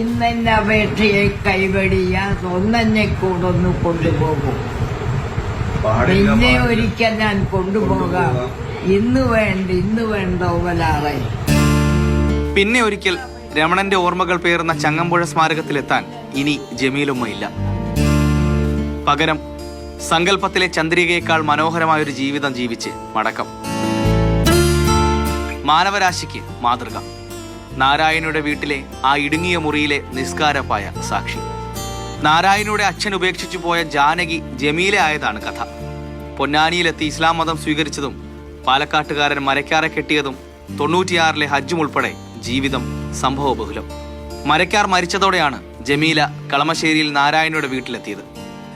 ഇന്നെന്റെ അപേക്ഷയെ കൈവടിയാതെ ഒന്നെന്നെ കൂടൊന്ന് കൊണ്ടുപോകും. പിന്നെ ഒരിക്കൽ ഞാൻ കൊണ്ടുപോകാം. ഇന്ന് വേണ്ട ഓവലാറെ. പിന്നെ ഒരിക്കൽ രമണന്റെ ഓർമ്മകൾ പേറുന്ന ചങ്ങമ്പുഴ സ്മാരകത്തിലെത്താൻ ഇനി ജമീലുമ്മയില്ല. പകരം സങ്കല്പത്തിലെ ചന്ദ്രികയേക്കാൾ മനോഹരമായൊരു ജീവിതം ജീവിച്ച് മടക്കം. മാനവരാശിക്ക് മാതൃക. നാരായണയുടെ വീട്ടിലെ ആ ഇടുങ്ങിയ മുറിയിലെ നിസ്കാരപ്പായ സാക്ഷി. നാരായണയുടെ അച്ഛൻ ഉപേക്ഷിച്ചു പോയ ജാനകി ജമീല ആയതാണ് കഥ. പൊന്നാനിയിലെത്തി ഇസ്ലാം മതം സ്വീകരിച്ചതും പാലക്കാട്ടുകാരൻ മരക്കാറെ കെട്ടിയതും 96-ലെ ഹജ്ജും ഉൾപ്പെടെ ജീവിതം സംഭവബഹുലം. മരക്കാർ മരിച്ചതോടെയാണ് ജമീല കളമശ്ശേരിയിൽ നാരായണയുടെ വീട്ടിലെത്തിയത്.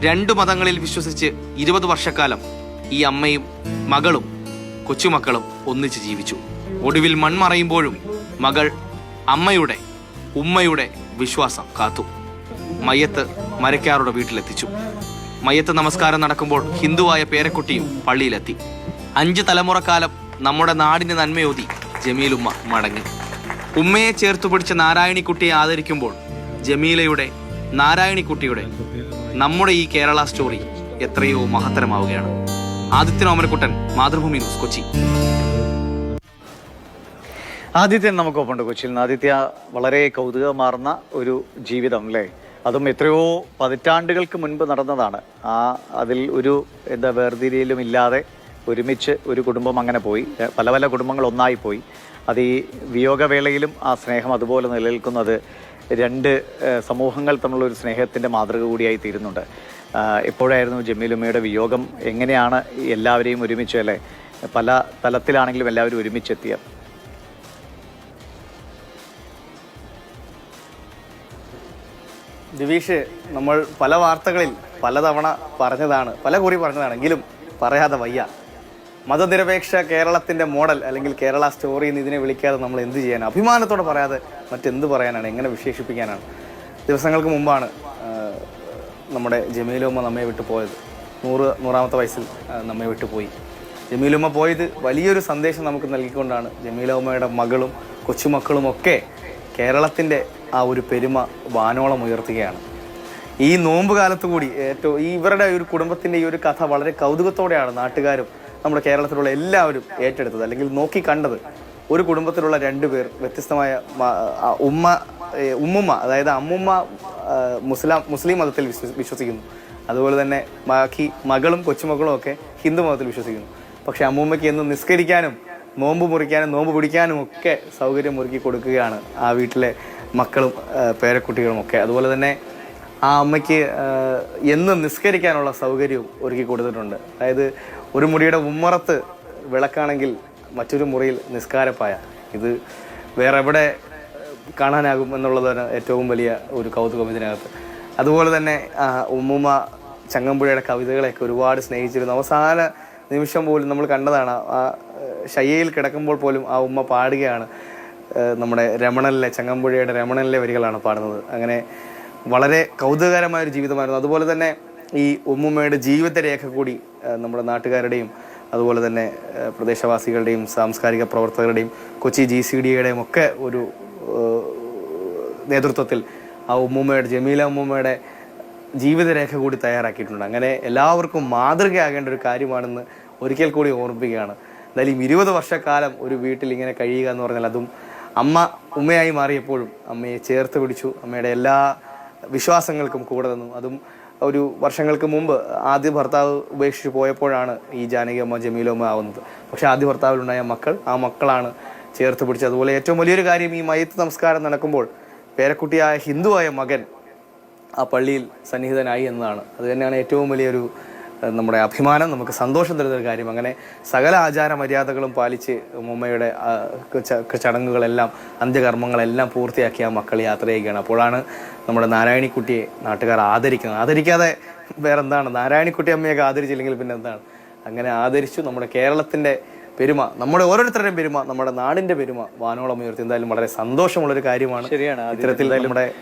2 മതങ്ങളിൽ വിശ്വസിച്ച് 20 വർഷക്കാലം ഈ അമ്മയും മകളും കൊച്ചുമക്കളും ഒന്നിച്ച് ജീവിച്ചു. ഒടുവിൽ മൺമറയുമ്പോഴും മകൾ അമ്മയുടെ ഉമ്മയുടെ വിശ്വാസം കാത്തു. മയ്യത്ത് മരക്കാരുടെ വീട്ടിലെത്തിച്ചു. മയ്യത്ത് നമസ്കാരം നടക്കുമ്പോൾ ഹിന്ദുവായ പേരക്കുട്ടിയും പള്ളിയിലെത്തി. 5 തലമുറക്കാലം നമ്മുടെ നാടിന് നന്മയോതി ജമീലുമ്മ മടങ്ങി. ഉമ്മയെ ചേർത്തു പിടിച്ച നാരായണിക്കുട്ടിയെ ആദരിക്കുമ്പോൾ ജമീലയുടെ നാരായണിക്കുട്ടിയുടെ നമ്മുടെ ഈ കേരള സ്റ്റോറി എത്രയോ മഹത്തരമാവുകയാണ്. ആദിത്യൻ ഓമനക്കുട്ടൻ, മാതൃഭൂമി ന്യൂസ്, കൊച്ചി. ആദിത്യൻ നമുക്കൊപ്പമുണ്ട് കൊച്ചിയിൽ നിന്ന്. ആദിത്യ, വളരെ കൗതുകമാർന്ന ഒരു ജീവിതം അല്ലേ? അതും എത്രയോ പതിറ്റാണ്ടുകൾക്ക് മുൻപ് നടന്നതാണ്. അതിൽ ഒരു വേർതിരിയലും ഇല്ലാതെ ഒരുമിച്ച് ഒരു കുടുംബം അങ്ങനെ പോയി. പല പല കുടുംബങ്ങൾ ഒന്നായി പോയി. അത് ഈ വിയോഗവേളയിലും ആ സ്നേഹം അതുപോലെ നിലനിൽക്കുന്നത് 2 സമൂഹങ്ങൾ തമ്മിലുള്ള ഒരു സ്നേഹത്തിൻ്റെ മാതൃക കൂടിയായി തീരുന്നുണ്ട്. എപ്പോഴായിരുന്നു ജമീലുമ്മയുടെ വിയോഗം? എങ്ങനെയാണ് എല്ലാവരെയും ഒരുമിച്ച്, അല്ലേ, പല തലത്തിലാണെങ്കിലും എല്ലാവരും ഒരുമിച്ചെത്തിയ? ദിവീഷ്, നമ്മൾ പല വാർത്തകളിൽ പലതവണ പറഞ്ഞതാണ്, പല കുറി പറഞ്ഞതാണെങ്കിലും പറയാതെ വയ്യ. മതനിരപേക്ഷ കേരളത്തിൻ്റെ മോഡൽ അല്ലെങ്കിൽ കേരള സ്റ്റോറി എന്ന് ഇതിനെ വിളിക്കാതെ നമ്മൾ എന്ത് ചെയ്യാനാണ്? അഭിമാനത്തോടെ പറയാതെ മറ്റെന്ത് പറയാനാണ്? എങ്ങനെ വിശേഷിപ്പിക്കാനാണ്? ദിവസങ്ങൾക്ക് മുമ്പാണ് നമ്മുടെ ജമീലുമ്മ നമ്മെ വിട്ടു പോയത്. 100ാമത്തെ വയസ്സിൽ നമ്മെ വിട്ടു പോയി. ജമീലുമ്മ പോയത് വലിയൊരു സന്ദേശം നമുക്ക് നൽകിക്കൊണ്ടാണ്. ജമീലുമ്മയുടെ മകളും കൊച്ചുമക്കളുമൊക്കെ കേരളത്തിൻ്റെ ആ ഒരു പെരുമ വാനോളം ഉയർത്തുകയാണ്. ഈ നോമ്പ് കാലത്ത് കൂടി ഇവരുടെ ഒരു കുടുംബത്തിൻ്റെ ഈ ഒരു കഥ വളരെ കൗതുകത്തോടെയാണ് നാട്ടുകാരും നമ്മുടെ കേരളത്തിലുള്ള എല്ലാവരും ഏറ്റെടുത്തത്, അല്ലെങ്കിൽ നോക്കി കണ്ടത്. ഒരു കുടുംബത്തിലുള്ള 2 പേർ വ്യത്യസ്തമായ ഉമ്മുമ്മ, അതായത് അമ്മുമ്മ മുസ്ലിം മതത്തിൽ വിശ്വസിക്കുന്നു. അതുപോലെ തന്നെ ബാക്കി മകളും കൊച്ചുമക്കളും ഒക്കെ ഹിന്ദു മതത്തിൽ വിശ്വസിക്കുന്നു. പക്ഷെ അമ്മൂമ്മയ്ക്ക് എന്നും നിസ്കരിക്കാനും നോമ്പ് മുറിക്കാനും നോമ്പ് പിടിക്കാനും ഒക്കെ സൗകര്യം ഒരുക്കി കൊടുക്കുകയാണ് ആ വീട്ടിലെ മക്കളും പേരക്കുട്ടികളും ഒക്കെ. അതുപോലെ തന്നെ ആ അമ്മയ്ക്ക് എന്നും നിസ്കരിക്കാനുള്ള സൗകര്യവും ഒരുക്കി കൊടുത്തിട്ടുണ്ട്. അതായത് ഒരു മുറിയുടെ ഉമ്മറത്ത് വിളക്കാണെങ്കിൽ മറ്റൊരു മുറിയിൽ നിസ്കാരപ്പായ. ഇത് വേറെ എവിടെ കാണാനാകും എന്നുള്ളതാണ് ഏറ്റവും വലിയ ഒരു കൗതുകം ഇതിനകത്ത്. അതുപോലെ തന്നെ ഉമ്മുമ്മ ചങ്ങമ്പുഴയുടെ കവിതകളെയൊക്കെ ഒരുപാട് സ്നേഹിച്ചിരുന്നു. അവസാന നിമിഷം പോലും നമ്മൾ കണ്ടതാണ്. ആ ശയ്യയിൽ കിടക്കുമ്പോൾ പോലും ആ ഉമ്മ പാടുകയാണ്. നമ്മുടെ ചങ്ങമ്പുഴയുടെ രമണനിലെ വരികളാണ് പാടുന്നത്. അങ്ങനെ വളരെ കൗതുകകരമായൊരു ജീവിതമായിരുന്നു. അതുപോലെ തന്നെ ഈ ഉമ്മുമ്മയുടെ ജീവിത രേഖ കൂടി നമ്മുടെ നാട്ടുകാരുടെയും അതുപോലെ തന്നെ പ്രദേശവാസികളുടെയും സാംസ്കാരിക പ്രവർത്തകരുടെയും കൊച്ചി GCDയുടെയും ഒക്കെ ഒരു നേതൃത്വത്തിൽ ആ ജമീല ഉമ്മുമ്മയുടെ ജീവിതരേഖ കൂടി തയ്യാറാക്കിയിട്ടുണ്ട്. അങ്ങനെ എല്ലാവർക്കും മാതൃകയാകേണ്ട ഒരു കാര്യമാണെന്ന് ഒരിക്കൽ കൂടി ഓർമ്മിപ്പിക്കുകയാണ്. എന്തായാലും 20 വർഷക്കാലം ഒരു വീട്ടിൽ ഇങ്ങനെ കഴിയുക എന്ന് പറഞ്ഞാൽ, അതും ഉമ്മയായി മാറിയപ്പോഴും അമ്മയെ ചേർത്ത് പിടിച്ചു. അമ്മയുടെ എല്ലാ വിശ്വാസങ്ങൾക്കും കൂടെ നിന്നു. അതും ഒരു വർഷങ്ങൾക്ക് മുമ്പ് ആദ്യ ഭർത്താവ് ഉപേക്ഷിച്ച് പോയപ്പോഴാണ് ഈ ജാനകി അമ്മ ജമീലുമ്മ ആവുന്നത്. പക്ഷെ ആദ്യ ഭർത്താവിലുണ്ടായ ആ മക്കളാണ് ചേർത്ത് പിടിച്ചത്. അതുപോലെ ഏറ്റവും വലിയൊരു കാര്യം, ഈ മയ്യത്ത് നമസ്കാരം നടക്കുമ്പോൾ പേരക്കുട്ടിയായ ഹിന്ദുവായ മകൻ ആ പള്ളിയിൽ സന്നിഹിതനായി എന്നതാണ്. അത് തന്നെയാണ് ഏറ്റവും വലിയൊരു നമ്മുടെ അഭിമാനം, നമുക്ക് സന്തോഷം തരുന്നൊരു കാര്യം. അങ്ങനെ സകല ആചാര മര്യാദകളും പാലിച്ച് ഉമ്മയുടെ ചടങ്ങുകളെല്ലാം അന്ത്യകർമ്മങ്ങളെല്ലാം പൂർത്തിയാക്കി ആ മക്കൾ യാത്ര ചെയ്യുകയാണ്. അപ്പോഴാണ് നമ്മുടെ നാരായണിക്കുട്ടിയെ നാട്ടുകാർ ആദരിക്കുന്നത്. ആദരിക്കാതെ വേറെന്താണ്? നാരായണിക്കുട്ടി അമ്മയൊക്കെ ആദരിച്ചില്ലെങ്കിൽ പിന്നെ എന്താണ്? അങ്ങനെ ആദരിച്ചു. നമ്മുടെ കേരളത്തിൻ്റെ പെരുമ, നമ്മുടെ ഓരോരുത്തരുടെയും പെരുമ, നമ്മുടെ നാടിന്റെ പെരുമ വാനോളം ഉയർത്തി. എന്തായാലും വളരെ സന്തോഷമുള്ളൊരു കാര്യമാണ്. ശരിയാണ്. ഇത്തരത്തിൽ നമ്മുടെ